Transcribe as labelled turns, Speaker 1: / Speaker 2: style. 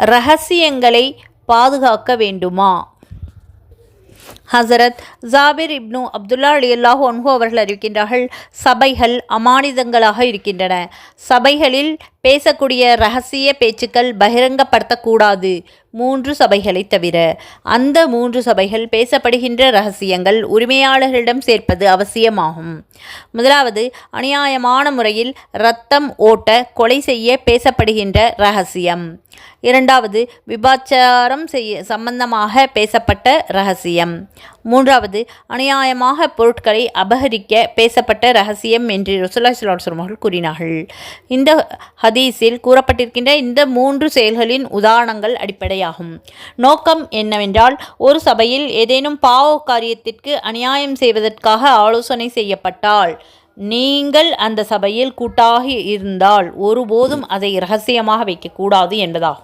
Speaker 1: இரகசியங்களை பாதுகாக்க வேண்டுமா? ஹசரத் ஜாபிர் இப்னு அப்துல்லா ரலியல்லாஹு அன்ஹு அவர்கள் அறிவிக்கின்றார்கள், சபைகள் அமானிதங்களாக இருக்கின்றன. சபைகளில் பேசக்கூடிய இரகசிய பேச்சுக்கள் பகிரங்கப்படுத்தக்கூடாது, 3 சபைகளை தவிர. அந்த 3 சபைகள் பேசப்படுகின்ற இரகசியங்கள் உரிமையாளர்களிடம் சேர்ப்பது அவசியமாகும். முதலாவது, அநியாயமான முறையில் இரத்தம் ஓட்ட கொலை செய்ய பேசப்படுகின்ற இரகசியம். இரண்டாவது, விபச்சாரம் சம்பந்தமாக பேசப்பட்ட இரகசியம். மூன்றாவது, அநியாயமாக பொருட்களை அபகரிக்க பேசப்பட்ட இரகசியம் என்று ரசூலுல்லாஹி ஸல்லல்லாஹு அலைஹி வஸல்லம் அவர்கள் கூறினார்கள். இந்த ஹதீஸில் கூறப்பட்டிருக்கின்ற இந்த 3 செயல்களின் உதாரணங்கள் அடிப்படையாகும். நோக்கம் என்னவென்றால், ஒரு சபையில் ஏதேனும் பாவ காரியத்திற்கு அநியாயம் செய்வதற்காக ஆலோசனை செய்யப்பட்டால், நீங்கள் அந்த சபையில் கூட்டாக இருந்தால் ஒருபோதும் அதை இரகசியமாக வைக்கக்கூடாது என்பதாகும்.